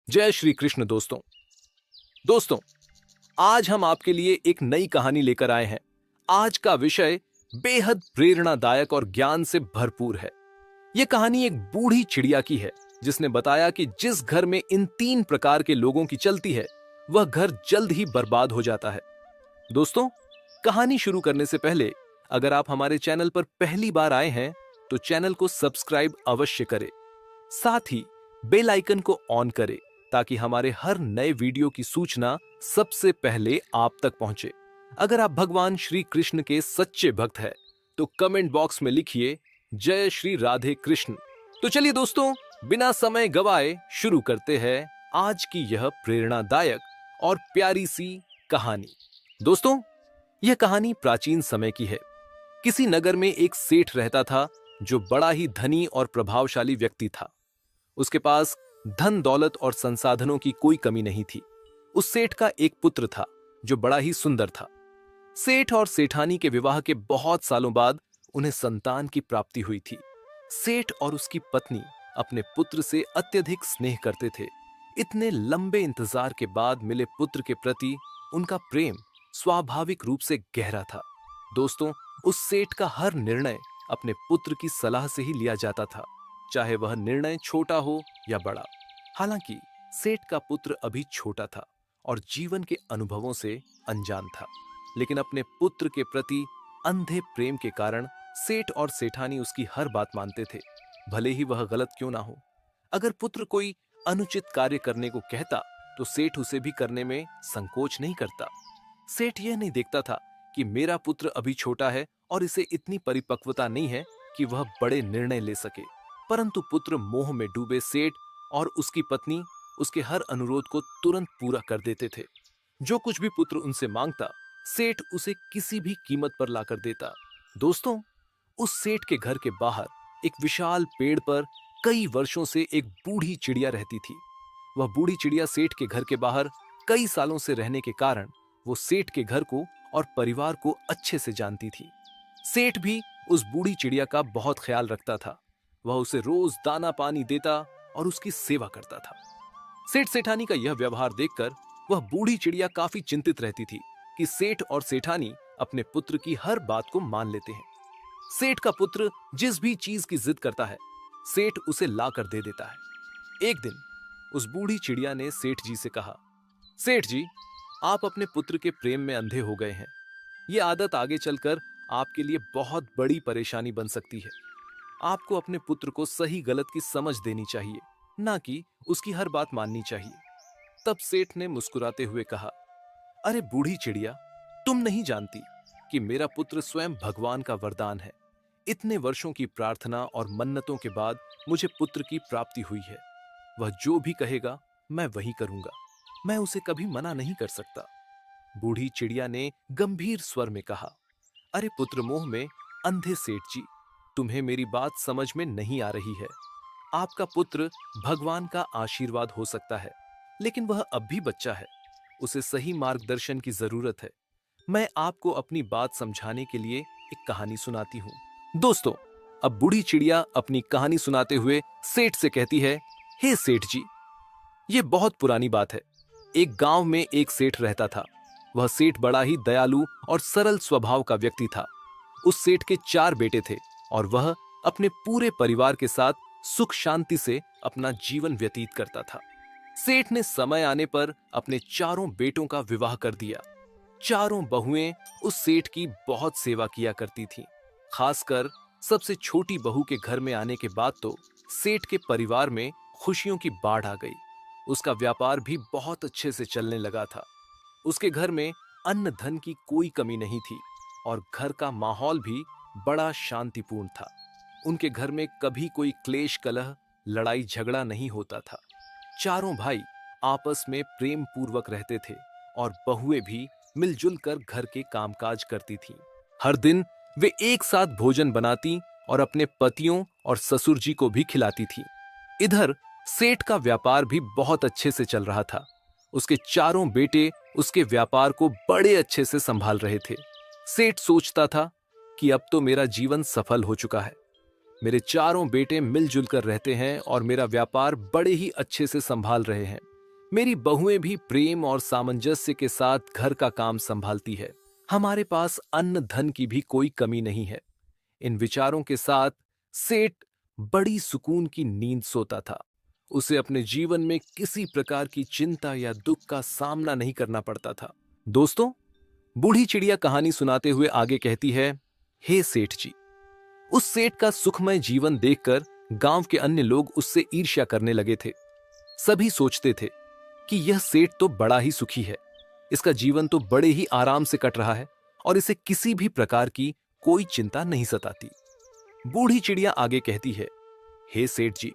जय श्री कृष्ण दोस्तों। दोस्तों, आज हम आपके लिए एक नई कहानी लेकर आए हैं। आज का विषय बेहद प्रेरणादायक और ज्ञान से भरपूर है। यह कहानी एक बूढ़ी चिड़िया की है जिसने बताया कि जिस घर में इन 3 प्रकार के लोगों की चलती है वह घर जल्द ही बर्बाद हो जाता है। दोस्तों, कहानी शुरू करने से पहले अगर आप हमारे चैनल पर पहली बार आए हैं तो चैनल को सब्सक्राइब अवश्य करें। साथ ही बेल आइकन को ऑन करें ताकि हमारे हर नए वीडियो की सूचना सबसे पहले आप तक पहुंचे। अगर आप भगवान श्री कृष्ण के सच्चे भक्त हैं तो कमेंट बॉक्स में लिखिए जय श्री राधे कृष्ण। तो चलिए दोस्तों, बिना समय गवाए शुरू करते हैं आज की यह प्रेरणादायक और प्यारी सी कहानी। दोस्तों, यह कहानी प्राचीन समय की है। किसी नगर में एक सेठ रहता था जो बड़ा ही धनी और प्रभावशाली व्यक्ति था। उसके पास धन दौलत और संसाधनों की कोई कमी नहीं थी। उस सेठ का एक पुत्र था जो बड़ा ही सुंदर था। सेठ और सेठानी के विवाह के बहुत सालों बाद उन्हें संतान की प्राप्ति हुई थी। सेठ और उसकी पत्नी अपने पुत्र से अत्यधिक स्नेह करते थे। इतने लंबे इंतजार के बाद मिले पुत्र के प्रति उनका प्रेम स्वाभाविक रूप से गहरा था। दोस्तों, उस सेठ का हर निर्णय अपने पुत्र की सलाह से ही लिया जाता था, चाहे वह निर्णय छोटा हो या बड़ा। हालांकि सेठ का पुत्र अभी छोटा था और जीवन के अनुभवों से अनजान था, लेकिन अपने पुत्र के प्रति अंधे प्रेम के कारण सेठ और सेठानी उसकी हर बात मानते थे, भले ही वह गलत क्यों ना हो। अगर पुत्र कोई अनुचित कार्य करने को कहता तो सेठ उसे भी करने में संकोच नहीं करता। सेठ यह नहीं देखता था कि मेरा पुत्र अभी छोटा है और इसे इतनी परिपक्वता नहीं है कि वह बड़े निर्णय ले सके। परंतु पुत्र मोह में डूबे सेठ और उसकी पत्नी उसके हर अनुरोध को तुरंत पूरा कर देते थे। जो कुछ भी पुत्र उनसे मांगता, सेठ उसे किसी भी कीमत पर लाकर देता। दोस्तों, उस सेठ के घर के बाहर एक विशाल पेड़ पर कई वर्षों से एक बूढ़ी चिड़िया रहती थी। वह बूढ़ी चिड़िया सेठ के घर के बाहर कई सालों से रहने के कारण वो सेठ के घर को और परिवार को अच्छे से जानती थी। सेठ भी उस बूढ़ी चिड़िया का बहुत ख्याल रखता था। वह उसे रोज दाना पानी देता और उसकी सेवा करता था। सेठ सेठानी का यह व्यवहार देखकर वह बूढ़ी चिड़िया काफी चिंतित रहती थी कि सेठ और सेठानी अपने पुत्र की हर बात को मान लेते हैं। सेठ का पुत्र जिस भी चीज की जिद करता है, सेठ उसे ला कर दे देता है। एक दिन उस बूढ़ी चिड़िया ने सेठ जी से कहा, सेठ जी, आप अपने पुत्र के प्रेम में अंधे हो गए हैं। यह आदत आगे चलकर आपके लिए बहुत बड़ी परेशानी बन सकती है। आपको अपने पुत्र को सही गलत की समझ देनी चाहिए, ना कि उसकी हर बात माननी चाहिए। तब सेठ ने मुस्कुराते हुए कहा, अरे बूढ़ी चिड़िया, तुम नहीं जानती कि मेरा पुत्र स्वयं भगवान का वरदान है। इतने वर्षों की प्रार्थना और मन्नतों के बाद मुझे पुत्र की प्राप्ति हुई है। वह जो भी कहेगा मैं वही करूंगा। मैं उसे कभी मना नहीं कर सकता। बूढ़ी चिड़िया ने गंभीर स्वर में कहा, अरे पुत्र मोह में अंधे सेठ जी, तुम्हें मेरी बात समझ में नहीं आ रही है। आपका पुत्र भगवान का आशीर्वाद हो सकता है, लेकिन वह अब भी बच्चा है। उसे सही मार्गदर्शन की जरूरत है। मैं आपको अपनी बात समझाने के लिए एक कहानी सुनाती हूँ। दोस्तों, अब बूढ़ी चिड़िया अपनी कहानी सुनाते हुए सेठ से कहती है, हे सेठ जी, ये बहुत पुरानी बात है। एक गांव में एक सेठ रहता था। वह सेठ बड़ा ही दयालु और सरल स्वभाव का व्यक्ति था। उस सेठ के 4 बेटे थे और वह अपने पूरे परिवार के साथ सुख शांति से अपना जीवन व्यतीत करता था। सेठ ने समय आने पर अपने 4 बेटों का विवाह कर दिया। 4 बहुएं उस सेठ की बहुत सेवा किया करती थीं। खासकर सबसे छोटी बहू के घर में आने के बाद तो सेठ के परिवार में खुशियों की बाढ़ आ गई। उसका व्यापार भी बहुत अच्छे से चलने लगा था। उसके घर में अन्न धन की कोई कमी नहीं थी और घर का माहौल भी बड़ा शांतिपूर्ण था। उनके घर में कभी कोई क्लेश कलह, लड़ाई झगड़ा नहीं होता था। 4 भाई आपस में प्रेम पूर्वक रहते थे और बहुएं भी मिलजुल कर घर के कामकाज करती थीं। हर दिन वे एक साथ भोजन बनाती और अपने पतियों और ससुर जी को भी खिलाती थीं। इधर सेठ का व्यापार भी बहुत अच्छे से चल रहा था। उसके 4 बेटे उसके व्यापार को बड़े अच्छे से संभाल रहे थे। सेठ सोचता था कि अब तो मेरा जीवन सफल हो चुका है। मेरे 4 बेटे मिलजुल कर रहते हैं और मेरा व्यापार बड़े ही अच्छे से संभाल रहे हैं। मेरी बहुएं भी प्रेम और सामंजस्य के साथ घर का काम संभालती है। हमारे पास अन्न धन की भी कोई कमी नहीं है। इन विचारों के साथ सेठ बड़ी सुकून की नींद सोता था। उसे अपने जीवन में किसी प्रकार की चिंता या दुख का सामना नहीं करना पड़ता था। दोस्तों, बूढ़ी चिड़िया कहानी सुनाते हुए आगे कहती है, हे सेठ जी। उस सेठ का सुखमय जीवन देखकर गांव के अन्य लोग उससे ईर्ष्या करने लगे थे। सभी सोचते थे कि यह सेठ तो बड़ा ही सुखी है, इसका जीवन तो बड़े ही आराम से कट रहा है और इसे किसी भी प्रकार की कोई चिंता नहीं सताती। बूढ़ी चिड़िया आगे कहती है, हे सेठ जी,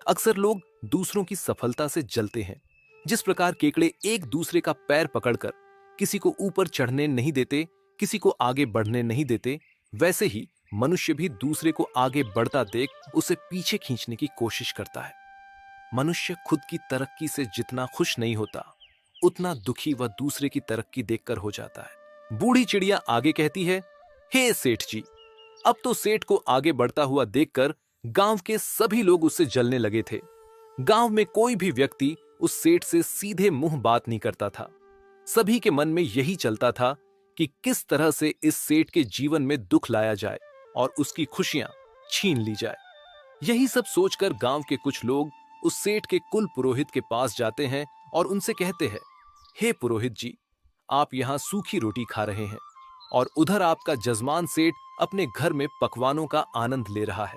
अक्सर लोग दूसरों की सफलता से जलते हैं। जिस प्रकार केकड़े एक दूसरे का पैर पकड़कर किसी को ऊपर चढ़ने नहीं देते, किसी को आगे बढ़ने नहीं देते, वैसे ही मनुष्य भी दूसरे को आगे बढ़ता देख उसे पीछे खींचने की कोशिश करता है। मनुष्य खुद की तरक्की से जितना खुश नहीं होता, उतना दुखी वह दूसरे की तरक्की देखकर हो जाता है। बूढ़ी चिड़िया आगे कहती है, हे सेठ जी। अब तो सेठ को आगे बढ़ता हुआ देखकर गांव के सभी लोग उससे जलने लगे थे। गांव में कोई भी व्यक्ति उस सेठ से सीधे मुंह बात नहीं करता था। सभी के मन में यही चलता था कि किस तरह से इस सेठ के जीवन में दुख लाया जाए और उसकी खुशियां छीन ली जाए। यही सब सोचकर गांव के कुछ लोग उस सेठ के कुल पुरोहित के पास जाते हैं और उनसे कहते हैं, हे पुरोहित जी, आप यहाँ सूखी रोटी खा रहे हैं और उधर आपका जजमान सेठ अपने घर में पकवानों का आनंद ले रहा है।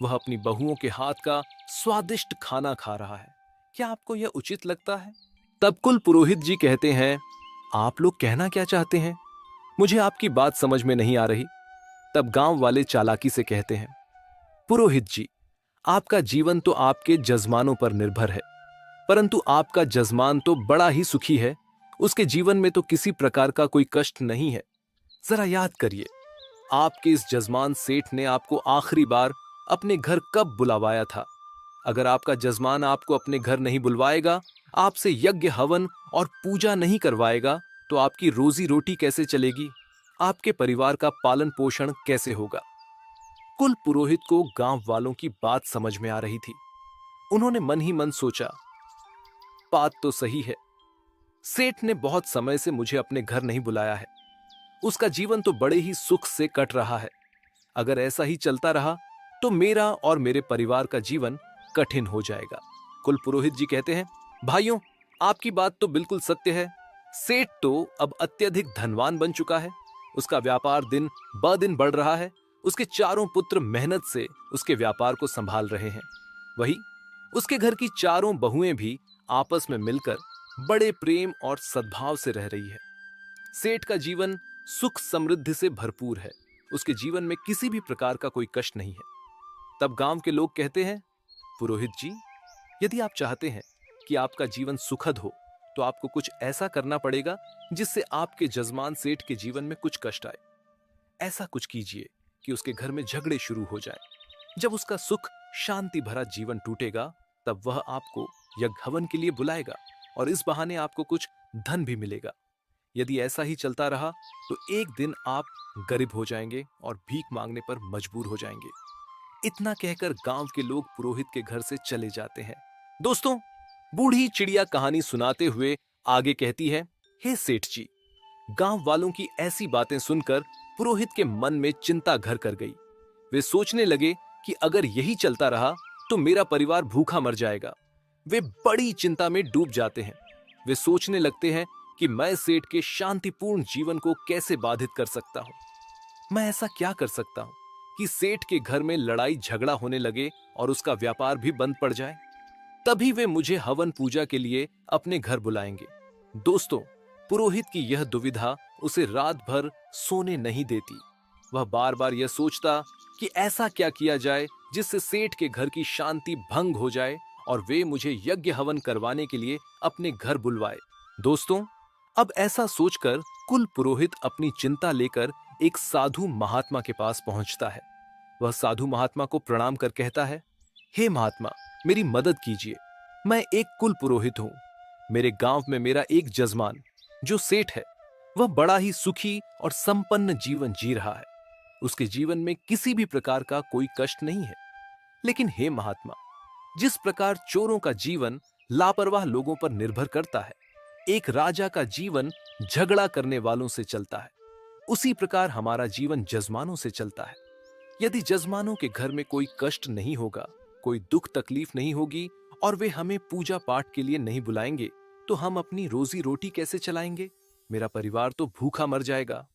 वह अपनी बहुओं के हाथ का स्वादिष्ट खाना खा रहा है। क्या आपको यह उचित लगता है? तब कुल पुरोहित जी कहते हैं, आप लोग कहना क्या चाहते हैं? मुझे आपकी बात समझ में नहीं आ रही। तब गांव वाले चालाकी से कहते हैं, पुरोहित जी, आपका जीवन तो आपके जजमानों पर निर्भर है, परंतु आपका जजमान तो बड़ा ही सुखी है। उसके जीवन में तो किसी प्रकार का कोई कष्ट नहीं है। जरा याद करिए, आपके इस जजमान सेठ ने आपको आखिरी बार अपने घर कब बुलावाया था? अगर आपका जजमान आपको अपने घर नहीं बुलवाएगा, आपसे यज्ञ हवन और पूजा नहीं करवाएगा, तो आपकी रोजी रोटी कैसे चलेगी? आपके परिवार का पालन पोषण कैसे होगा? कुल पुरोहित को गांव वालों की बात समझ में आ रही थी। उन्होंने मन ही मन सोचा, बात तो सही है। सेठ ने बहुत समय से मुझे अपने घर नहीं बुलाया है। उसका जीवन तो बड़े ही सुख से कट रहा है। अगर ऐसा ही चलता रहा तो मेरा और मेरे परिवार का जीवन कठिन हो जाएगा। कुल पुरोहित जी कहते हैं, भाइयों, आपकी बात तो बिल्कुल सत्य है। सेठ तो अब अत्यधिक धनवान बन चुका है। उसका व्यापार दिन ब दिन बढ़ रहा है। उसके चारों पुत्र मेहनत से उसके व्यापार को संभाल रहे हैं। वही उसके घर की चारों बहुएं भी आपस में मिलकर बड़े प्रेम और सद्भाव से रह रही है। सेठ का जीवन सुख समृद्धि से भरपूर है। उसके जीवन में किसी भी प्रकार का कोई कष्ट नहीं है। तब गांव के लोग कहते हैं, पुरोहित जी, यदि आप चाहते हैं कि आपका जीवन सुखद हो, तो आपको कुछ ऐसा करना पड़ेगा जिससे आपके जजमान सेठ के जीवन में कुछ कष्ट आए। ऐसा कुछ कीजिए कि उसके घर में झगड़े शुरू हो जाए। जब उसका सुख शांति भरा जीवन टूटेगा, तब वह आपको यज्ञ हवन के लिए बुलाएगा और इस बहाने आपको कुछ धन भी मिलेगा। यदि ऐसा ही चलता रहा तो एक दिन आप गरीब हो जाएंगे और भीख मांगने पर मजबूर हो जाएंगे। इतना कहकर गांव के लोग पुरोहित के घर से चले जाते हैं। दोस्तों, बूढ़ी चिड़िया कहानी सुनाते हुए आगे कहती है, हे सेठ जी, गांव वालों की ऐसी बातें सुनकर पुरोहित के मन में चिंता घर कर गई। वे सोचने लगे कि अगर यही चलता रहा तो मेरा परिवार भूखा मर जाएगा। वे बड़ी चिंता में डूब जाते हैं। वे सोचने लगते हैं कि मैं सेठ के शांतिपूर्ण जीवन को कैसे बाधित कर सकता हूं। मैं ऐसा क्या कर सकता हूं कि सेठ के घर में लड़ाई झगड़ा होने लगे और उसका व्यापार भी बंद पड़ जाए। तभी वे मुझे हवन पूजा के लिए अपने घर बुलाएंगे। दोस्तों, पुरोहित की यह दुविधा उसे रात भर सोने नहीं देती। वह बार बार यह सोचता कि ऐसा क्या किया जाए जिससे सेठ के घर की शांति भंग हो जाए और वे मुझे यज्ञ हवन करवाने के लिए अपने घर बुलवाए। दोस्तों, अब ऐसा सोचकर कुल पुरोहित अपनी चिंता लेकर एक साधु महात्मा के पास पहुंचता है। वह साधु महात्मा को प्रणाम कर कहता है, हे महात्मा, मेरी मदद कीजिए। मैं एक कुल पुरोहित हूं। मेरे गांव में मेरा एक जजमान जो सेठ है, वह बड़ा ही सुखी और संपन्न जीवन जी रहा है। उसके जीवन में किसी भी प्रकार का कोई कष्ट नहीं है। लेकिन हे महात्मा, जिस प्रकार चोरों का जीवन लापरवाह लोगों पर निर्भर करता है। एक राजा का जीवन झगड़ा करने वालों से चलता है। उसी प्रकार हमारा जीवन जजमानों से चलता है। यदि जजमानों के घर में कोई कष्ट नहीं होगा, कोई दुख तकलीफ नहीं होगी और वे हमें पूजा पाठ के लिए नहीं बुलाएंगे, तो हम अपनी रोजी रोटी कैसे चलाएंगे? मेरा परिवार तो भूखा मर जाएगा।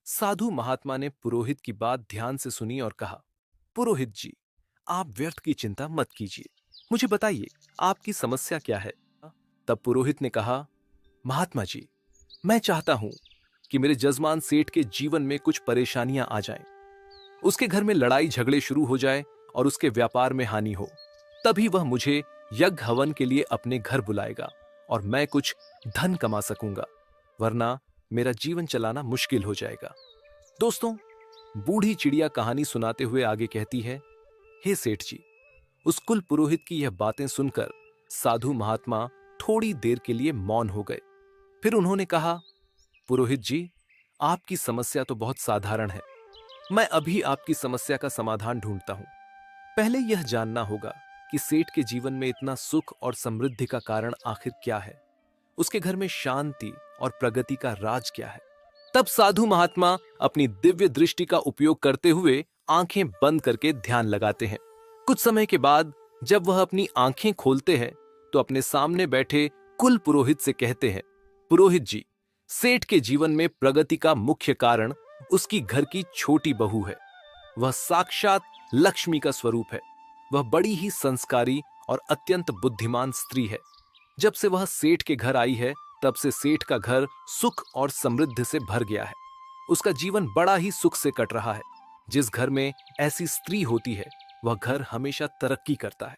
साधु महात्मा ने पुरोहित की बात ध्यान से सुनी और कहा, पुरोहित जी, आप व्यर्थ की चिंता मत कीजिए। मुझे बताइए, आपकी समस्या क्या है? तब पुरोहित ने कहा, महात्मा जी, मैं चाहता हूं कि मेरे जजमान सेठ के जीवन में कुछ परेशानियां आ जाएं। उसके घर में लड़ाई झगड़े शुरू हो जाए और उसके व्यापार में हानि हो। तभी वह मुझे यज्ञ हवन के लिए अपने घर बुलाएगा और मैं कुछ धन कमा सकूंगा, वरना मेरा जीवन चलाना मुश्किल हो जाएगा। दोस्तों, बूढ़ी चिड़िया कहानी सुनाते हुए आगे कहती है, हे सेठ जी, उस कुल पुरोहित की यह बातें सुनकर साधु महात्मा थोड़ी देर के लिए मौन हो गए। फिर उन्होंने कहा, पुरोहित जी, आपकी समस्या तो बहुत साधारण है। मैं अभी आपकी समस्या का समाधान ढूंढता हूं। पहले यह जानना होगा कि सेठ के जीवन में इतना सुख और समृद्धि का कारण आखिर क्या है। उसके घर में शांति और प्रगति का राज क्या है? तब साधु महात्मा अपनी दिव्य दृष्टि का उपयोग करते हुए आंखें बंद करके ध्यान लगाते हैं। कुछ समय के बाद जब वह अपनी आंखें खोलते हैं तो अपने सामने बैठे कुल पुरोहित से कहते हैं, पुरोहित जी, सेठ के जीवन में प्रगति का मुख्य कारण उसकी घर की छोटी बहू है। वह साक्षात लक्ष्मी का स्वरूप है। वह बड़ी ही संस्कारी और अत्यंत बुद्धिमान स्त्री है। जब से वह सेठ के घर आई है, तब से सेठ का घर सुख और समृद्धि से भर गया है। उसका जीवन बड़ा ही सुख से कट रहा है। जिस घर में ऐसी स्त्री होती है, वह घर हमेशा तरक्की करता है।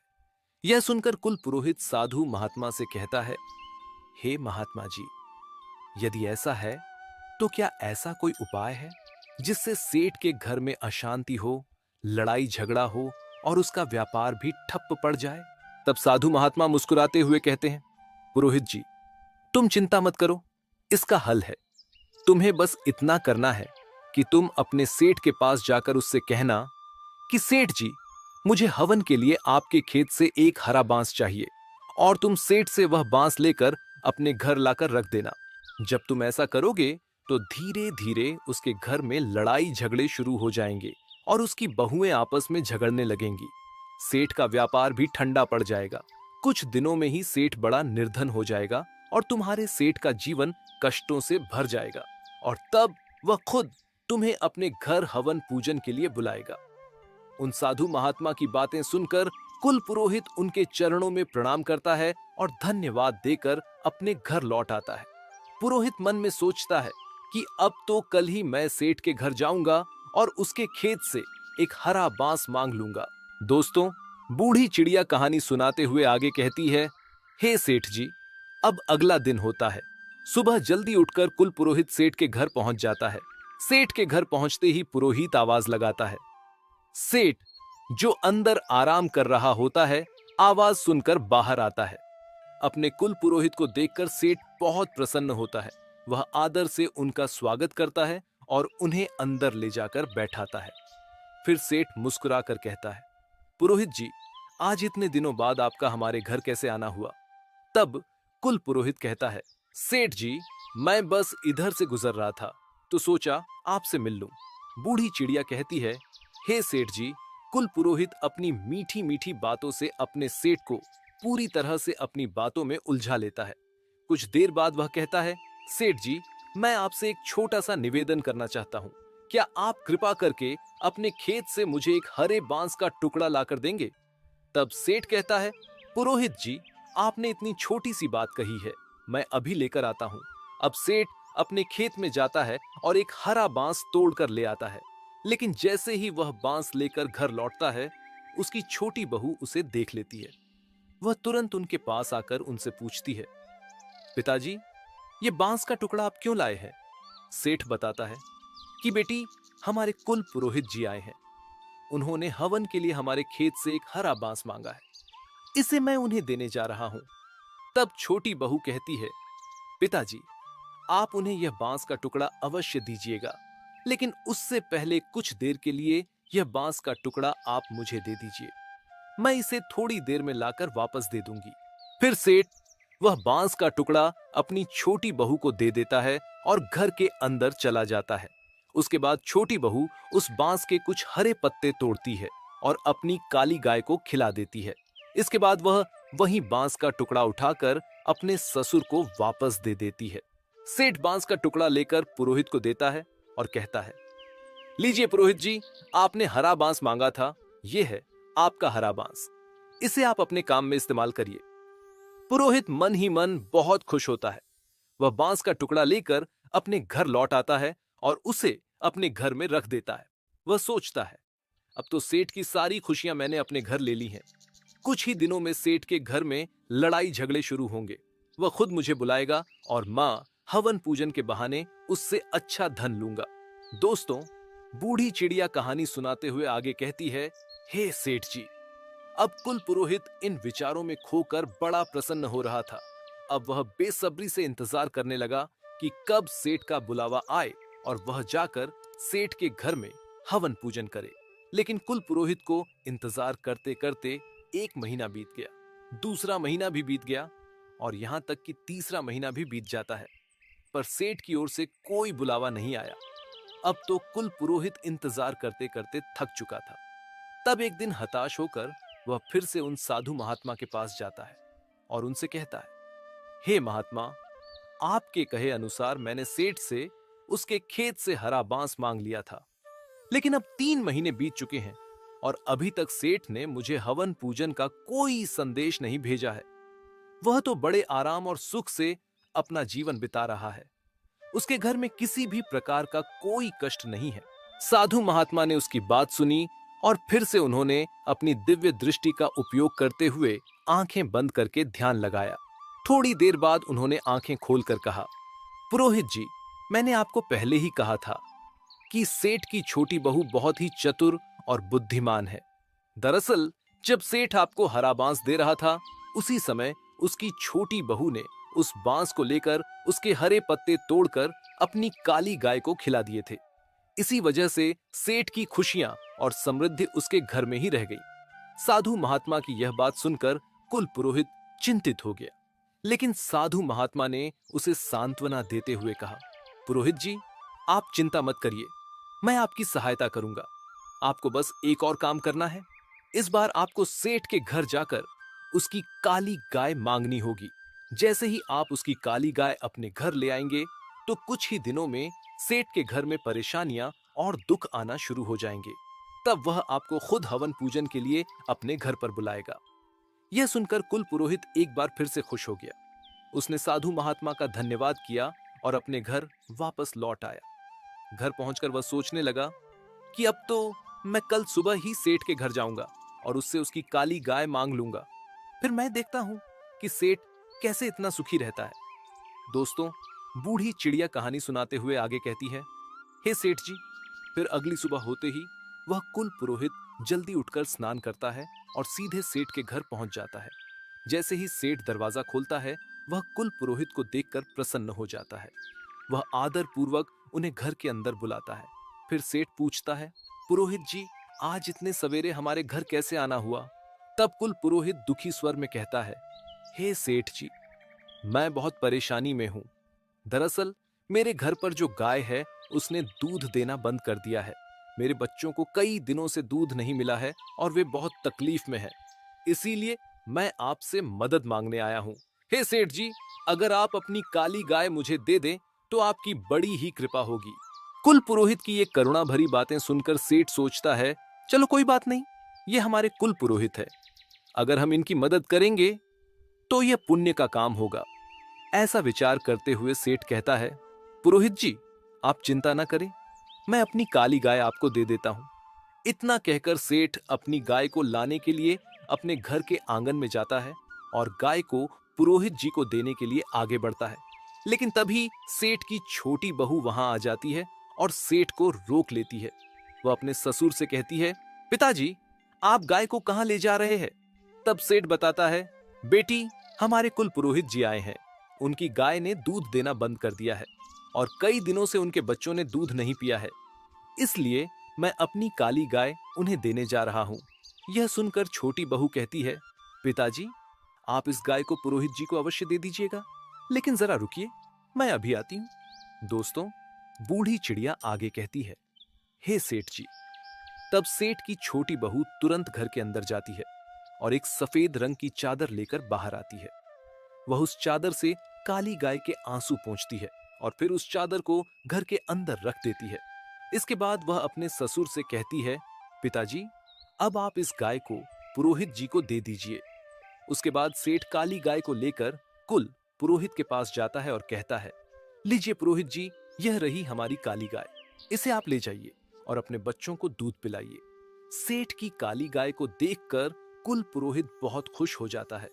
यह सुनकर कुल पुरोहित साधु महात्मा से कहता है, हे महात्मा जी, यदि ऐसा है तो क्या ऐसा कोई उपाय है जिससे सेठ के घर में अशांति हो, लड़ाई झगड़ा हो और उसका व्यापार भी ठप पड़ जाए? तब साधु महात्मा मुस्कुराते हुए कहते हैं, पुरोहित जी, तुम चिंता मत करो, इसका हल है। तुम्हें बस इतना करना है कि तुम अपने सेठ के पास जाकर उससे कहना कि सेठ जी, मुझे हवन के लिए आपके खेत से एक हरा बांस चाहिए और तुम सेठ से वह बांस लेकर अपने घर लाकर रख देना। जब तुम ऐसा करोगे तो धीरे धीरे उसके घर में लड़ाई झगड़े शुरू हो जाएंगे और उसकी बहुएं आपस में झगड़ने लगेंगी। सेठ का व्यापार भी ठंडा पड़ जाएगा। कुछ दिनों में ही सेठ बड़ा निर्धन हो जाएगा और तुम्हारे सेठ का जीवन कष्टों से भर जाएगा और तब वह खुद तुम्हें अपने घर हवन पूजन के लिए बुलाएगा। उन साधु महात्मा की बातें सुनकर कुल पुरोहित उनके चरणों में प्रणाम करता है और धन्यवाद देकर अपने घर लौट आता है। पुरोहित मन में सोचता है कि अब तो कल ही मैं सेठ के घर जाऊंगा और उसके खेत से एक हरा बांस मांग लूंगा। दोस्तों, बूढ़ी चिड़िया कहानी सुनाते हुए आगे कहती है, हे सेठ जी, अब अगला दिन होता है। सुबह जल्दी उठकर कुल पुरोहित सेठ के घर पहुंच जाता है। सेठ के घर पहुंचते ही पुरोहित आवाज लगाता है। सेठ, जो अंदर आराम कर रहा होता है, आवाज सुनकर बाहर आता है। अपने कुल पुरोहित को देखकर सेठ बहुत प्रसन्न होता है। वह आदर से उनका स्वागत करता है और उन्हें अंदर ले जाकर बैठाता है। फिर सेठ मुस्कुराकर कहता है, पुरोहित जी, आज इतने दिनों बाद आपका हमारे घर कैसे आना हुआ? तब कुल पुरोहित कहता है, सेठ जी, मैं बस इधर से गुजर रहा था तो सोचा आपसे मिल लूं। बूढ़ी चिड़िया कहती है, हे सेठ जी, कुल पुरोहित अपनी मीठी मीठी बातों से अपने सेठ को पूरी तरह से अपनी बातों में उलझा लेता है। कुछ देर बाद वह कहता है, सेठ जी, मैं आपसे एक छोटा सा निवेदन करना चाहता हूँ। क्या आप कृपा करके अपने खेत से मुझे एक हरे बांस का टुकड़ा लाकर देंगे? तब सेठ कहता है, पुरोहित जी, आपने इतनी छोटी सी बात कही है, मैं अभी लेकर आता हूँ। अब सेठ अपने खेत में जाता है और एक हरा बांस तोड़कर ले आता है। लेकिन जैसे ही वह बांस लेकर घर लौटता है, उसकी छोटी बहू उसे देख लेती है। वह तुरंत उनके पास आकर उनसे पूछती है, पिताजी, ये बांस का टुकड़ा आप क्यों लाए हैं? सेठ बताता है कि बेटी, हमारे कुल पुरोहित जी आए हैं। उन्होंने हवन के लिए हमारे खेत से एक हरा बांस मांगा है, इसे मैं उन्हें देने जा रहा हूं। तब छोटी बहू कहती है, पिताजी, आप उन्हें यह बांस का टुकड़ा अवश्य दीजिएगा, लेकिन उससे पहले कुछ देर के लिए यह बांस का टुकड़ा आप मुझे दे दीजिए। मैं इसे थोड़ी देर में लाकर वापस दे दूंगी। फिर सेठ वह बांस का टुकड़ा अपनी छोटी बहू को दे देता है और घर के अंदर चला जाता है। उसके बाद छोटी बहू उस बांस के कुछ हरे पत्ते तोड़ती है और अपनी काली गाय को खिला देती है। इसके बाद वह वही बांस का टुकड़ा उठाकर अपने ससुर को वापस दे देती है। सेठ बांस का टुकड़ा लेकर पुरोहित को देता है और कहता है, लीजिए पुरोहित जी, आपने हरा बांस मांगा था, ये है आपका हरा बांस, इसे आप अपने काम में इस्तेमाल करिए। पुरोहित मन ही मन बहुत खुश होता है। वह बांस का टुकड़ा लेकर अपने घर लौट आता है और उसे अपने घर में रख देता है। वह सोचता है, अब तो सेठ की सारी खुशियां मैंने अपने घर ले ली हैं। कुछ ही दिनों में सेठ के घर में लड़ाई झगड़े शुरू होंगे। वह खुद मुझे बुलाएगा और मां हवन पूजन के बहाने उससे अच्छा धन लूंगा। दोस्तों, बूढ़ी चिड़िया कहानी सुनाते हुए आगे कहती है, हे सेठ जी। अब कुल पुरोहित इन विचारों में खोकर बड़ा प्रसन्न हो रहा था। अब वह बेसब्री से इंतजार करने लगा कि कब सेठ का बुलावा आए और वह जाकर सेठ के घर में हवन पूजन करे। लेकिन कुल पुरोहित को इंतजार करते करते 1 महीना बीत गया, दूसरा महीना भी बीत गया और यहां तक कि तीसरा महीना भी बीत जाता है, पर सेठ की ओर से कोई बुलावा नहीं आया। अब तो कुल पुरोहित इंतजार करते करते थक चुका था। तब एक दिन हताश होकर वह फिर से उन साधु महात्मा के पास जाता है और उनसे कहता है, हे महात्मा, आपके कहे अनुसार मैंने सेठ से उसके खेत से हरा बांस मांग लिया था, लेकिन अब 3 महीने बीत चुके हैं और अभी तक सेठ ने मुझे हवन पूजन का कोई संदेश नहीं भेजा है। वह तो बड़े आराम और सुख से अपना जीवन बिता रहा है। उसके घर में किसी भी प्रकार का कोई कष्ट नहीं है। साधु महात्मा ने उसकी बात सुनी और फिर से उन्होंने अपनी दिव्य दृष्टि का उपयोग करते हुए आंखें बंद करके ध्यान लगाया। थोड़ी देर बाद उन्होंने आंखें खोलकर कहा, पुरोहित जी, मैंने आपको पहले ही कहा था कि सेठ की छोटी बहू बहुत ही चतुर और बुद्धिमान है। दरअसल जब सेठ आपको हरा बांस दे रहा था, उसी समय उसकी छोटी बहू ने उस बांस को लेकर उसके हरे पत्ते तोड़कर अपनी काली गाय को खिला दिए थे। इसी वजह से सेठ की खुशियां और समृद्धि उसके घर में ही रह गई। साधु महात्मा की यह बात सुनकर कुल पुरोहित चिंतित हो गया, लेकिन साधु महात्मा ने उसे सांत्वना देते हुए कहा, पुरोहित जी, आप चिंता मत करिए, मैं आपकी सहायता करूंगा। आपको बस एक और काम करना है। इस बार आपको सेठ के घर जाकर उसकी काली गाय मांगनी होगी। जैसे ही आप उसकी काली गाय अपने घर ले आएंगे, तो कुछ ही दिनों में सेठ के घर में परेशानियां और दुख आना शुरू हो जाएंगे। तब वह आपको खुद हवन पूजन के लिए अपने घर पर बुलाएगा। यह सुनकर कुल पुरोहित एक बार फिर से खुश हो गया। उसने साधु महात्मा का धन्यवाद किया और अपने घर वापस लौट आया। घर पहुंचकर वह सोचने लगा कि अब तो मैं कल सुबह ही सेठ के घर जाऊंगा और उससे उसकी काली गाय मांग लूंगा। फिर मैं देखता हूं कि सेठ कैसे इतना सुखी रहता है। दोस्तों, बूढ़ी चिड़िया कहानी सुनाते हुए आगे कहती है, हे सेठ जी। फिर अगली सुबह होते ही वह कुल पुरोहित जल्दी उठकर स्नान करता है और सीधे सेठ के घर पहुंच जाता है। जैसे ही सेठ दरवाजा खोलता है, वह कुल पुरोहित को देखकर प्रसन्न हो जाता है। वह आदर पूर्वक उन्हें घर के अंदर बुलाता है। फिर सेठ पूछता है, पुरोहित जी, आज इतने सवेरे हमारे घर कैसे आना हुआ? तब कुल पुरोहित दुखी स्वर में कहता है, हे सेठ जी, मैं बहुत परेशानी में हूं। दरअसल मेरे घर पर जो गाय है उसने दूध देना बंद कर दिया है। मेरे बच्चों को कई दिनों से दूध नहीं मिला है और वे बहुत तकलीफ में हैं। इसीलिए मैं आपसे मदद मांगने आया हूं। हे सेठ जी, अगर आप अपनी काली गाय मुझे दे दें तो आपकी बड़ी ही कृपा होगी। कुल पुरोहित की ये करुणा भरी बातें सुनकर सेठ सोचता है, चलो कोई बात नहीं, ये हमारे कुल पुरोहित है, अगर हम इनकी मदद करेंगे तो यह पुण्य का काम होगा। ऐसा विचार करते हुए सेठ कहता है, पुरोहित जी, आप चिंता ना करें, मैं अपनी काली गाय आपको दे देता हूं। इतना कहकर सेठ अपनी गाय को लाने के लिए अपने घर के आंगन में जाता है और गाय को पुरोहित जी को देने के लिए आगे बढ़ता है। लेकिन तभी सेठ की छोटी बहू वहां आ जाती है और सेठ को रोक लेती है। वह अपने ससुर से कहती है, पिताजी, आप गाय को कहां ले जा रहे हैं? तब सेठ बताता है, बेटी, हमारे कुल पुरोहित जी आए हैं। उनकी गाय ने दूध देना बंद कर दिया है और कई दिनों से उनके बच्चों ने दूध नहीं पिया है, इसलिए मैं अपनी काली गाय उन्हें देने जा रहा हूं। यह सुनकर छोटी बहू कहती है, पिताजी, आप इस गाय को पुरोहित जी को अवश्य दे दीजिएगा, लेकिन जरा रुकिए, मैं अभी आती हूं। दोस्तों, बूढ़ी चिड़िया आगे कहती है, हे सेठ जी। तब सेठ की छोटी बहू तुरंत घर के अंदर जाती है और एक सफेद रंग की चादर लेकर बाहर आती है। वह उस चादर से काली गाय के आंसू पोंछती है और फिर उस चादर को घर के अंदर रख देती है। इसके बाद वह अपने ससुर से कहती है, पिताजी, अब आप इस गाय को पुरोहित जी को दे दीजिए। उसके बाद सेठ काली गाय को लेकर कुल पुरोहित के पास जाता है और कहता है, लीजिए पुरोहित जी, यह रही हमारी काली गाय, इसे आप ले जाइए और अपने बच्चों को दूध पिलाइए। सेठ की काली गाय को देखकर कुल पुरोहित बहुत खुश हो जाता है।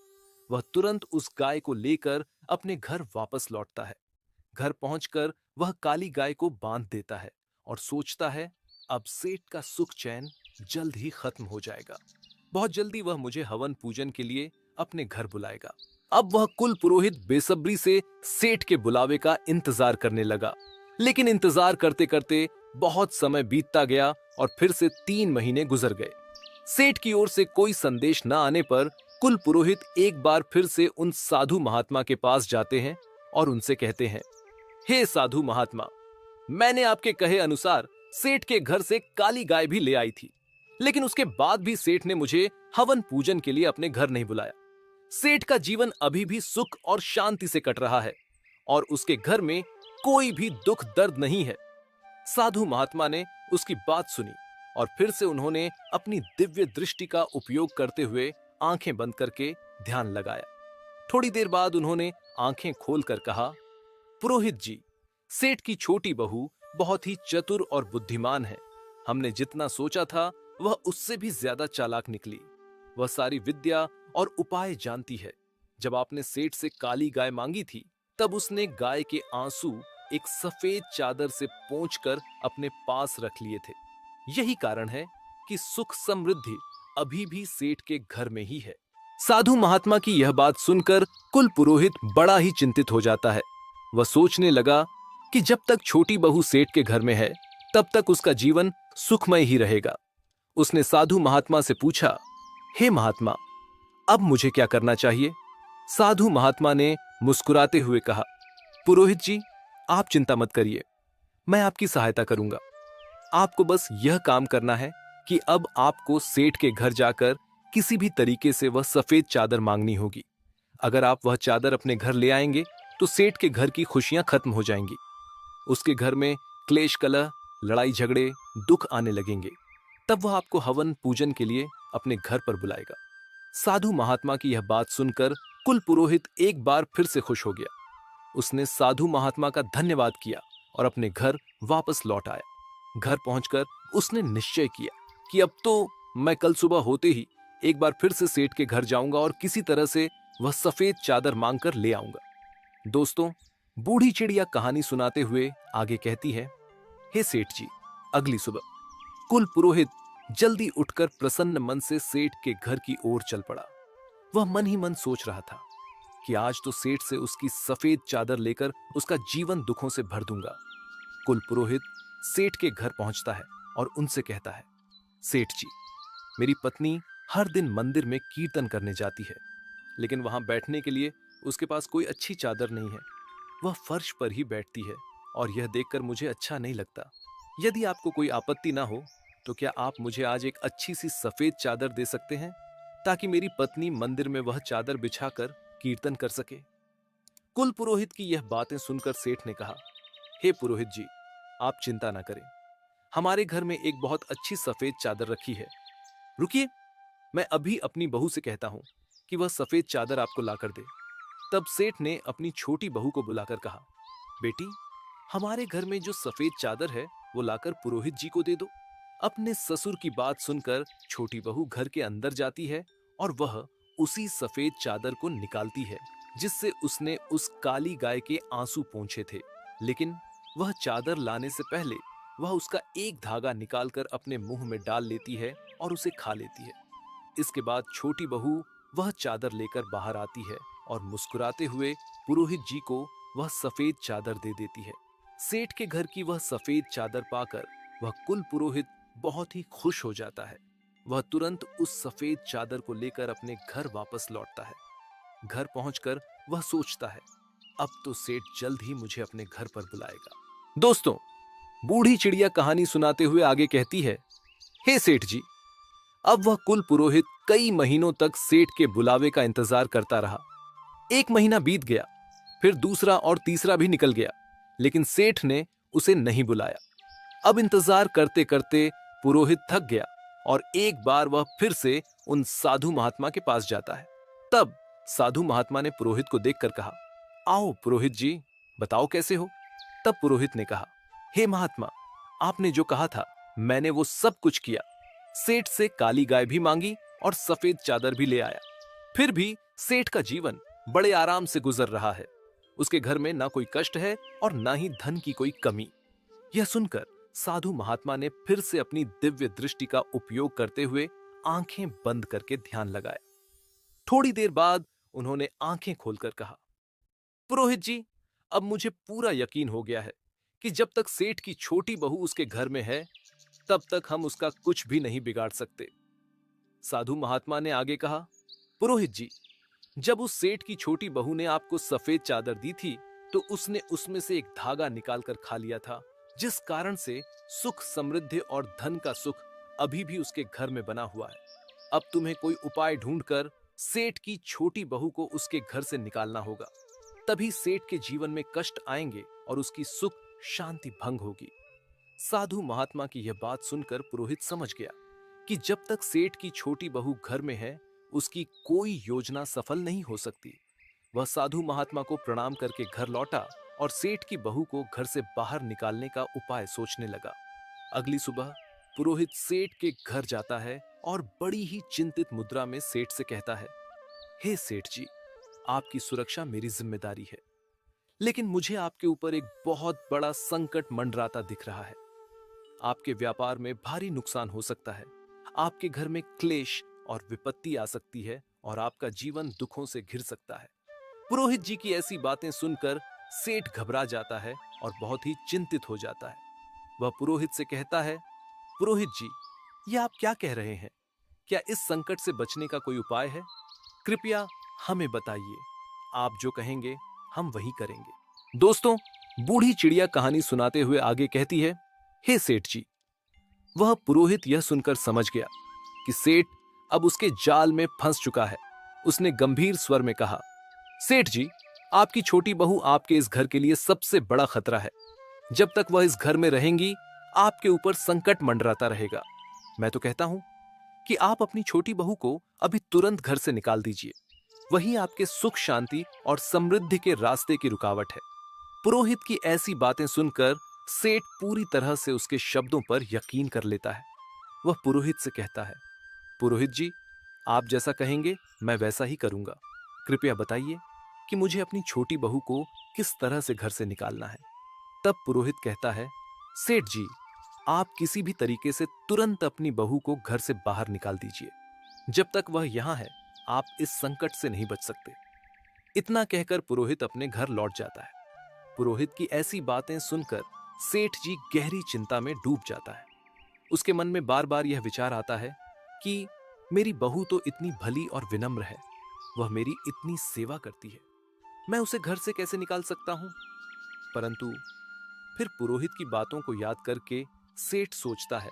वह तुरंत उस गाय को लेकर अपने घर वापस लौटता है। घर पहुंचकर वह काली गाय को बांध देता है और सोचता है, अब सेठ का सुख चैन जल्द ही खत्म हो जाएगा। बहुत जल्दी वह मुझे हवन पूजन के लिए अपने घर बुलाएगा। अब वह कुल पुरोहित बेसब्री से सेठ के बुलावे का इंतजार करने लगा, लेकिन इंतजार करते करते बहुत समय बीतता गया और फिर से 3 महीने गुजर गए। सेठ की ओर से कोई संदेश न आने पर कुल पुरोहित एक बार फिर से उन साधु महात्मा के पास जाते हैं और उनसे कहते हैं, हे साधु महात्मा, मैंने आपके कहे अनुसार सेठ के घर से काली गाय भी ले आई थी, लेकिन उसके बाद भी सेठ ने मुझे हवन पूजन के लिए अपने घर नहीं बुलाया। सेठ का जीवन अभी भी सुख और शांति से कट रहा है और उसके घर में कोई भी दुख दर्द नहीं है। साधु महात्मा ने उसकी बात सुनी और फिर से उन्होंने अपनी दिव्य दृष्टि का उपयोग करते हुए आंखें बंद करके ध्यान लगाया। थोड़ी देर बाद उन्होंने आंखें खोलकर कहा, पुरोहित जी, सेठ की छोटी बहू बहुत ही चतुर और बुद्धिमान है। हमने जितना सोचा था वह उससे भी ज्यादा चालाक निकली। वह सारी विद्या और उपाय जानती है। जब आपने सेठ से काली गाय मांगी थी, तब उसने गाय के आंसू एक सफेद चादर से पोंछकर अपने पास रख लिए थे। यही कारण है कि सुख समृद्धि अभी भी सेठ के घर में ही है। साधु महात्मा की यह बात सुनकर कुल पुरोहित बड़ा ही चिंतित हो जाता है। वह सोचने लगा कि जब तक छोटी बहू सेठ के घर में है, तब तक उसका जीवन सुखमय ही रहेगा। उसने साधु महात्मा से पूछा, हे महात्मा, अब मुझे क्या करना चाहिए? साधु महात्मा ने मुस्कुराते हुए कहा, पुरोहित जी, आप चिंता मत करिए, मैं आपकी सहायता करूंगा। आपको बस यह काम करना है कि अब आपको सेठ के घर जाकर किसी भी तरीके से वह सफेद चादर मांगनी होगी। अगर आप वह चादर अपने घर ले आएंगे तो सेठ के घर की खुशियां खत्म हो जाएंगी। उसके घर में क्लेश कलह, लड़ाई झगड़े, दुख आने लगेंगे। तब वह आपको हवन पूजन के लिए अपने घर पर बुलाएगा। साधु महात्मा की यह बात सुनकर कुल पुरोहित एक बार फिर से खुश हो गया। उसने साधु महात्मा का धन्यवाद किया और अपने घर वापस लौट आया। घर पहुंचकर उसने निश्चय किया कि अब तो मैं कल सुबह होते ही एक बार फिर से सेठ के घर जाऊंगा और किसी तरह से वह सफेद चादर मांगकर ले आऊंगा। दोस्तों, बूढ़ी चिड़िया कहानी सुनाते हुए आगे कहती है, हे सेठ जी, अगली सुबह कुल पुरोहित जल्दी उठकर प्रसन्न मन से सेठ के घर की ओर चल पड़ा। वह मन ही मन सोच रहा था कि आज तो सेठ से उसकी सफेद चादर लेकर उसका जीवन दुखों से भर दूंगा। कुल पुरोहित सेठ के घर पहुंचता है और उनसे कहता है, सेठ जी, मेरी पत्नी हर दिन मंदिर में कीर्तन करने जाती है, लेकिन वहां बैठने के लिए उसके पास कोई अच्छी चादर नहीं है। वह फर्श पर ही बैठती है और यह देखकर मुझे अच्छा नहीं लगता। यदि आपको कोई आपत्ति ना हो तो क्या आप मुझे आज एक अच्छी सी सफेद चादर दे सकते हैं, ताकि मेरी पत्नी मंदिर में वह चादर बिछाकर कीर्तन कर सके। कुल पुरोहित की यह बातें सुनकर सेठ ने कहा, हे पुरोहित जी, आप चिंता ना करें, हमारे घर में एक बहुत अच्छी सफेद चादर रखी है। रुकिए, मैं अभी अपनी बहू से कहता हूं कि वह सफेद चादर आपको लाकर दे। तब सेठ ने अपनी छोटी बहू को बुलाकर कहा, बेटी, हमारे घर में जो सफेद चादर है वो लाकर पुरोहित जी को दे दो। अपने ससुर की बात सुनकर छोटी बहू घर के अंदर जाती है और वह उसी सफेद चादर को निकालती है जिससे उसने उस काली गाय के आंसू पोंछे थे। लेकिन वह चादर लाने से पहले वह उसका एक धागा निकालकर अपने मुंह में डाल लेती है और उसे खा लेती है। इसके बाद छोटी बहू वह चादर लेकर बाहर आती है और मुस्कुराते हुए पुरोहित जी को वह सफेद चादर दे देती है। सेठ के घर की वह सफेद चादर पाकर वह कुल पुरोहित बहुत ही खुश हो जाता है। वह तुरंत उस सफेद चादर को लेकर अपने घर वापस लौटता है। घर पहुंचकर वह सोचता है, अब तो सेठ जल्द ही मुझे अपने घर पर बुलाएगा। दोस्तों, बूढ़ी चिड़िया कहानी सुनाते हुए आगे कहती है, हे सेठ जी। अब वह कुल पुरोहित कई महीनों तक सेठ के बुलावे का इंतजार करता रहा। 1 महीना बीत गया, फिर दूसरा और तीसरा भी निकल गया, लेकिन सेठ ने उसे नहीं बुलाया। अब इंतजार करते करते पुरोहित थक गया और एक बार वह फिर से उन साधु महात्मा के पास जाता है। तब साधु महात्मा ने पुरोहित को देखकर कहा, आओ पुरोहित जी, बताओ कैसे हो। तब पुरोहित ने कहा, हे महात्मा, आपने जो कहा था मैंने वो सब कुछ किया। सेठ से काली गाय भी मांगी और सफेद चादर भी ले आया। फिर भी सेठ का जीवन बड़े आराम से गुजर रहा है। उसके घर में ना कोई कष्ट है और ना ही धन की कोई कमी। यह सुनकर साधु महात्मा ने फिर से अपनी दिव्य दृष्टि का उपयोग करते हुए आंखें बंद करके ध्यान लगाया। थोड़ी देर बाद उन्होंने आंखें खोलकर कहा, पुरोहित जी, अब मुझे पूरा यकीन हो गया है कि जब तक सेठ की छोटी बहू उसके घर में है, तब तक हम उसका कुछ भी नहीं बिगाड़ सकते। साधु महात्मा ने आगे कहा, पुरोहित जी, जब उस सेठ की छोटी बहू ने आपको सफेद चादर दी थी, तो उसने उसमें से एक धागा निकालकर खा लिया था, जिस कारण से सुख, समृद्धि और धन का सुख अभी भी उसके घर में बना हुआ है। अब तुम्हें कोई उपाय ढूंढकर सेठ की छोटी बहू को उसके घर से निकालना होगा, तभी सेठ के जीवन में कष्ट आएंगे और उसकी सुख शांति भंग होगी। साधु महात्मा की यह बात सुनकर पुरोहित समझ गया कि जब तक सेठ की छोटी बहू घर में है, उसकी कोई योजना सफल नहीं हो सकती। वह साधु महात्मा को प्रणाम करके घर लौटा और सेठ की बहू को घर से बाहर निकालने का उपाय सोचने लगा। अगली सुबह पुरोहित सेठ के घर जाता है और बड़ी ही चिंतित मुद्रा में सेठ से कहता है, हे सेठ जी, आपकी सुरक्षा मेरी जिम्मेदारी है, लेकिन मुझे आपके ऊपर एक बहुत बड़ा संकट मंडराता दिख रहा है। आपके व्यापार में भारी नुकसान हो सकता है, आपके घर में क्लेश और विपत्ति आ सकती है और आपका जीवन दुखों से घिर सकता है। पुरोहित जी की ऐसी बातें सुनकर सेठ घबरा जाता है और बहुत ही चिंतित हो जाता है। वह पुरोहित से कहता है, पुरोहित जी, यह आप क्या कह रहे हैं? क्या इस संकट से बचने का कोई उपाय है? कृपया हमें बताइए। आप जो कहेंगे हम वही करेंगे। दोस्तों, बूढ़ी चिड़िया कहानी सुनाते हुए आगे कहती है, हे सेठ जी। वह पुरोहित यह सुनकर समझ गया कि सेठ अब उसके जाल में फंस चुका है। उसने गंभीर स्वर में कहा, सेठ जी, आपकी छोटी बहू आपके इस घर के लिए सबसे बड़ा खतरा है। जब तक वह इस घर में रहेंगी, आपके ऊपर संकट मंडराता रहेगा। मैं तो कहता हूं कि आप अपनी छोटी बहू को अभी तुरंत घर से निकाल दीजिए। वही आपके सुख, शांति और समृद्धि के रास्ते की रुकावट है। पुरोहित की ऐसी बातें सुनकर सेठ पूरी तरह से उसके शब्दों पर यकीन कर लेता है। वह पुरोहित से कहता है, पुरोहित जी, आप जैसा कहेंगे मैं वैसा ही करूंगा। कृपया बताइए कि मुझे अपनी छोटी बहू को किस तरह से घर से निकालना है। तब पुरोहित कहता है, सेठ जी, आप किसी भी तरीके से तुरंत अपनी बहू को घर से बाहर निकाल दीजिए। जब तक वह यहां है, आप इस संकट से नहीं बच सकते। इतना कहकर पुरोहित अपने घर लौट जाता है। पुरोहित की ऐसी बातें सुनकर सेठ जी गहरी चिंता में डूब जाता है। उसके मन में बार बार यह विचार आता है कि मेरी बहू तो इतनी भली और विनम्र है, वह मेरी इतनी सेवा करती है, मैं उसे घर से कैसे निकाल सकता हूं? परंतु फिर पुरोहित की बातों को याद करके सेठ सोचता है,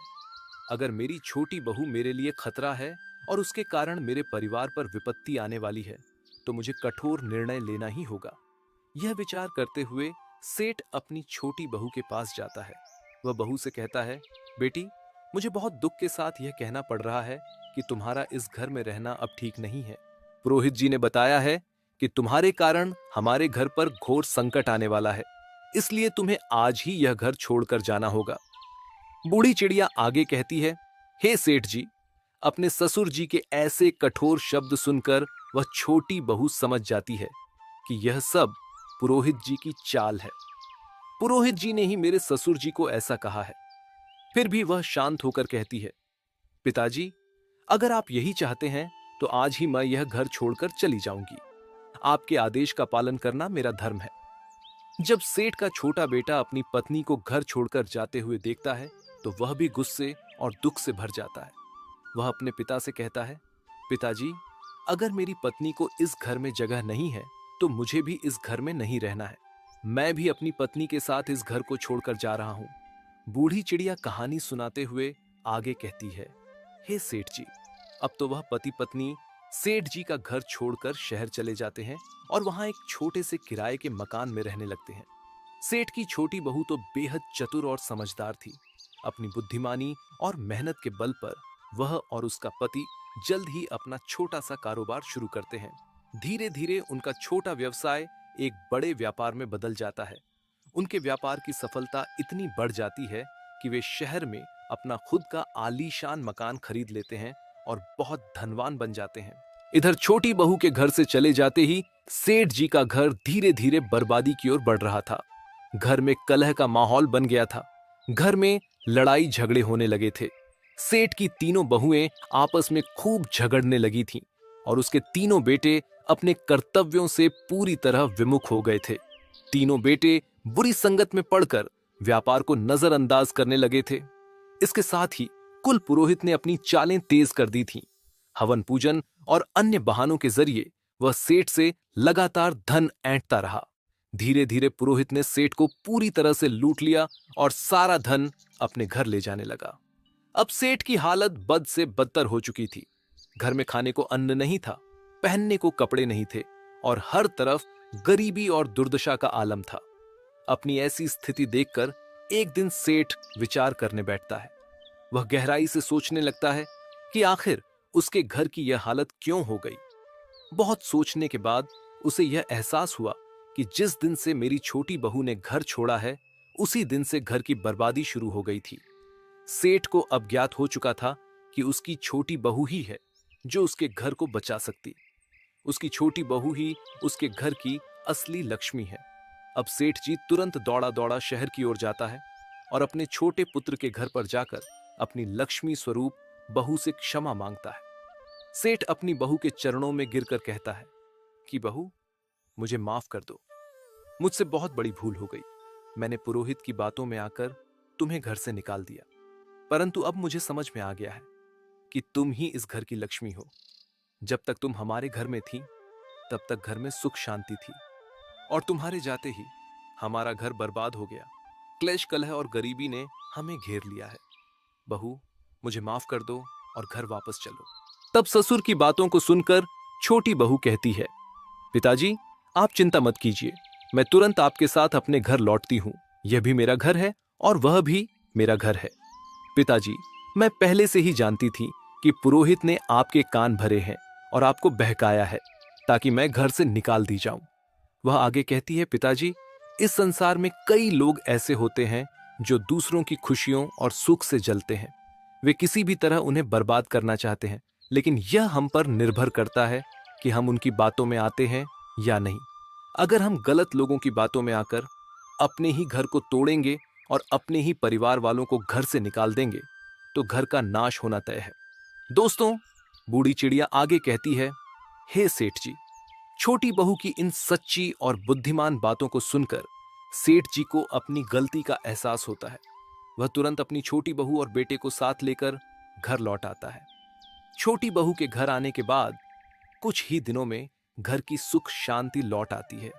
अगर मेरी छोटी बहू मेरे लिए खतरा है और उसके कारण मेरे परिवार पर विपत्ति आने वाली है, तो मुझे कठोर निर्णय लेना ही होगा। यह विचार करते हुए सेठ अपनी छोटी बहू के पास जाता है। वह बहू से कहता है, बेटी, मुझे बहुत दुख के साथ यह कहना पड़ रहा है कि तुम्हारा इस घर में रहना अब ठीक नहीं है। पुरोहित जी ने बताया है कि तुम्हारे कारण हमारे घर पर घोर संकट आने वाला है, इसलिए तुम्हें आज ही यह घर छोड़कर जाना होगा। बूढ़ी चिड़िया आगे कहती है, हे सेठ जी, अपने ससुर जी के ऐसे कठोर शब्द सुनकर वह छोटी बहू समझ जाती है कि यह सब पुरोहित जी की चाल है। पुरोहित जी ने ही मेरे ससुर जी को ऐसा कहा है। फिर भी वह शांत होकर कहती है, पिताजी, अगर आप यही चाहते हैं तो आज ही मैं यह घर छोड़कर चली जाऊंगी। आपके आदेश का पालन करना मेरा धर्म है। जब सेठ का छोटा बेटा अपनी पत्नी को घर छोड़कर जाते हुए देखता है, तो वह भी गुस्से और दुख से भर जाता है। वह अपने पिता से कहता है, पिताजी, अगर मेरी पत्नी को इस घर में जगह नहीं है तो मुझे भी इस घर में नहीं रहना है। मैं भी अपनी पत्नी के साथ इस घर को छोड़कर जा रहा हूं। बूढ़ी चिड़िया कहानी सुनाते हुए आगे कहती है, हे सेठ जी। अब तो वह पति पत्नी सेठ जी का घर छोड़कर शहर चले जाते हैं और वहां एक छोटे से किराए के मकान में रहने लगते हैं। सेठ की छोटी बहू तो बेहद चतुर और समझदार थी। अपनी बुद्धिमानी और मेहनत के बल पर वह और उसका पति जल्द ही अपना छोटा सा कारोबार शुरू करते हैं। धीरे धीरे उनका छोटा व्यवसाय एक बड़े व्यापार में बदल जाता है। उनके व्यापार की सफलता इतनी बढ़ जाती है कि वे शहर में अपना खुद का आलीशान मकान खरीद लेते हैं और बहुत धनवान बन जाते हैं। इधर छोटी बहू के घर से चले जाते ही सेठ जी का घर धीरे धीरे बर्बादी की ओर बढ़ रहा था। घर में कलह का माहौल बन गया था। घर में लड़ाई झगड़े होने लगे थे। सेठ की तीनों बहुएं आपस में खूब झगड़ने लगी थीं और उसके तीनों बेटे अपने कर्तव्यों से पूरी तरह विमुख हो गए थे। तीनों बेटे बुरी संगत में पड़कर व्यापार को नजरअंदाज करने लगे थे। इसके साथ ही कुल पुरोहित ने अपनी चालें तेज कर दी थीं। हवन पूजन और अन्य बहानों के जरिए वह सेठ से लगातार धन ऐंठता रहा। धीरे धीरे पुरोहित ने सेठ को पूरी तरह से लूट लिया और सारा धन अपने घर ले जाने लगा। अब सेठ की हालत बद से बदतर हो चुकी थी। घर में खाने को अन्न नहीं था, पहनने को कपड़े नहीं थे और हर तरफ गरीबी और दुर्दशा का आलम था। अपनी ऐसी स्थिति देखकर एक दिन सेठ विचार करने बैठता है। वह गहराई से सोचने लगता है कि आखिर उसके घर की यह हालत क्यों हो गई। बहुत सोचने के बाद उसे यह एहसास हुआ कि जिस दिन से मेरी छोटी बहू ने घर छोड़ा है उसी दिन से घर की बर्बादी शुरू हो गई थी। सेठ को अब ज्ञात हो चुका था कि उसकी छोटी बहू ही है जो उसके घर को बचा सकती। उसकी छोटी बहू ही उसके घर की असली लक्ष्मी है। अब सेठ जी तुरंत दौड़ा दौड़ा शहर की ओर जाता है और अपने छोटे पुत्र के घर पर जाकर अपनी लक्ष्मी स्वरूप बहू से क्षमा मांगता है। सेठ अपनी बहू के चरणों में गिरकर कहता है कि बहू, मुझे माफ कर दो। मुझसे बहुत बड़ी भूल हो गई। मैंने पुरोहित की बातों में आकर तुम्हें घर से निकाल दिया, परंतु अब मुझे समझ में आ गया है कि तुम ही इस घर की लक्ष्मी हो। जब तक तुम हमारे घर में थी तब तक घर में सुख शांति थी और तुम्हारे जाते ही हमारा घर बर्बाद हो गया। क्लेश कलह और गरीबी ने हमें घेर लिया है। बहू, मुझे माफ कर दो और घर वापस चलो। तब ससुर की बातों को सुनकर छोटी बहू कहती है, पिताजी, आप चिंता मत कीजिए, मैं तुरंत आपके साथ अपने घर लौटती हूं। यह भी मेरा घर है और वह भी मेरा घर है। पिताजी, मैं पहले से ही जानती थी कि पुरोहित ने आपके कान भरे हैं और आपको बहकाया है ताकि मैं घर से निकाल दी जाऊं। वह आगे कहती है, पिताजी, इस संसार में कई लोग ऐसे होते हैं जो दूसरों की खुशियों और सुख से जलते हैं। वे किसी भी तरह उन्हें बर्बाद करना चाहते हैं, लेकिन यह हम पर निर्भर करता है कि हम उनकी बातों में आते हैं या नहीं। अगर हम गलत लोगों की बातों में आकर अपने ही घर को तोड़ेंगे और अपने ही परिवार वालों को घर से निकाल देंगे तो घर का नाश होना तय है। दोस्तों, बूढ़ी चिड़िया आगे कहती है, हे सेठ जी, छोटी बहू की इन सच्ची और बुद्धिमान बातों को सुनकर सेठ जी को अपनी गलती का एहसास होता है। वह तुरंत अपनी छोटी बहू और बेटे को साथ लेकर घर लौट आता है। छोटी बहू के घर आने के बाद कुछ ही दिनों में घर की सुख शांति लौट आती है।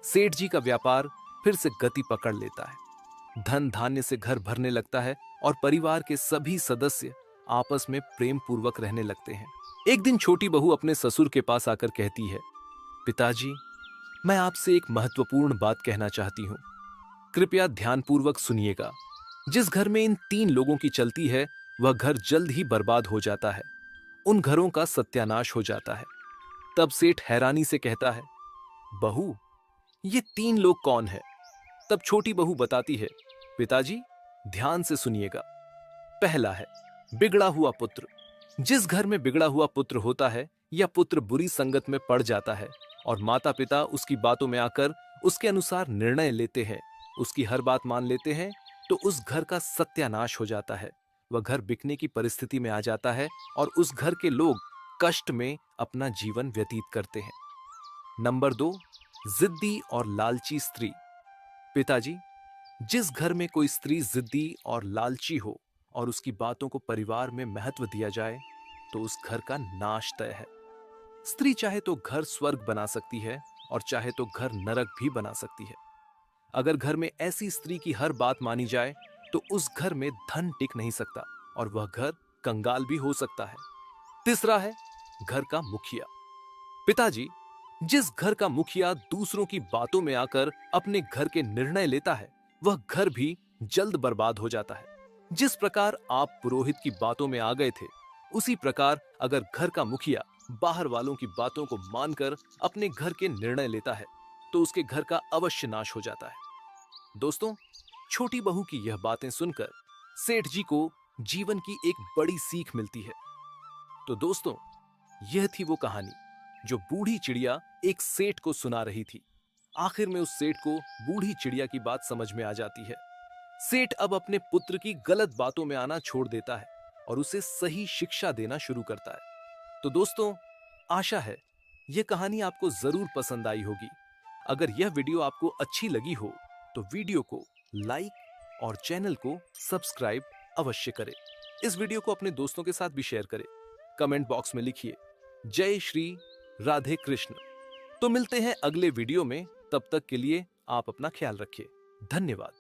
सेठ जी का व्यापार फिर से गति पकड़ लेता है। धन धान्य से घर भरने लगता है और परिवार के सभी सदस्य आपस में प्रेम पूर्वक रहने लगते हैं। एक दिन छोटी बहू अपने ससुर के पास आकर कहती है, पिताजी, मैं आपसे एक महत्वपूर्ण बात कहना चाहती हूं। कृपया ध्यानपूर्वक सुनिएगा। जिस घर में इन 3 लोगों की चलती है वह घर जल्द ही बर्बाद हो जाता है। उन घरों का सत्यानाश हो जाता है। तब सेठ हैरानी से कहता है, बहू, ये 3 लोग कौन है? तब छोटी बहू बताती है, पिताजी, ध्यान से सुनिएगा। पहला है बिगड़ा हुआ पुत्र। जिस घर में बिगड़ा हुआ पुत्र होता है या पुत्र बुरी संगत में पड़ जाता है और माता पिता उसकी बातों में आकर उसके अनुसार निर्णय लेते हैं, उसकी हर बात मान लेते हैं, तो उस घर का सत्यानाश हो जाता है। वह घर बिकने की परिस्थिति में आ जाता है और उस घर के लोग कष्ट में अपना जीवन व्यतीत करते हैं। नंबर 2, जिद्दी और लालची स्त्री। पिताजी, जिस घर में कोई स्त्री जिद्दी और लालची हो और उसकी बातों को परिवार में महत्व दिया जाए तो उस घर का नाश तय है। स्त्री चाहे तो घर स्वर्ग बना सकती है और चाहे तो घर नरक भी बना सकती है। अगर घर में ऐसी स्त्री की हर बात मानी जाए तो उस घर में धन टिक नहीं सकता और वह घर कंगाल भी हो सकता है। तीसरा है घर का मुखिया। पिताजी, जिस घर का मुखिया दूसरों की बातों में आकर अपने घर के निर्णय लेता है वह घर भी जल्द बर्बाद हो जाता है। जिस प्रकार आप पुरोहित की बातों में आ गए थे, उसी प्रकार अगर घर का मुखिया बाहर वालों की बातों को मानकर अपने घर के निर्णय लेता है तो उसके घर का अवश्य नाश हो जाता है। दोस्तों, छोटी बहू की यह बातें सुनकर सेठ जी को जीवन की एक बड़ी सीख मिलती है। तो दोस्तों, यह थी वो कहानी जो बूढ़ी चिड़िया एक सेठ को सुना रही थी। आखिर में उस सेठ को बूढ़ी चिड़िया की बात समझ में आ जाती है। सेठ अब अपने पुत्र की गलत बातों में आना छोड़ देता है और उसे सही शिक्षा देना शुरू करता है। तो दोस्तों, आशा है यह कहानी आपको जरूर पसंद आई होगी। अगर यह वीडियो आपको अच्छी लगी हो तो वीडियो को लाइक और चैनल को सब्सक्राइब अवश्य करें। इस वीडियो को अपने दोस्तों के साथ भी शेयर करें। कमेंट बॉक्स में लिखिए जय श्री राधे कृष्ण। तो मिलते हैं अगले वीडियो में। तब तक के लिए आप अपना ख्याल रखिए। धन्यवाद।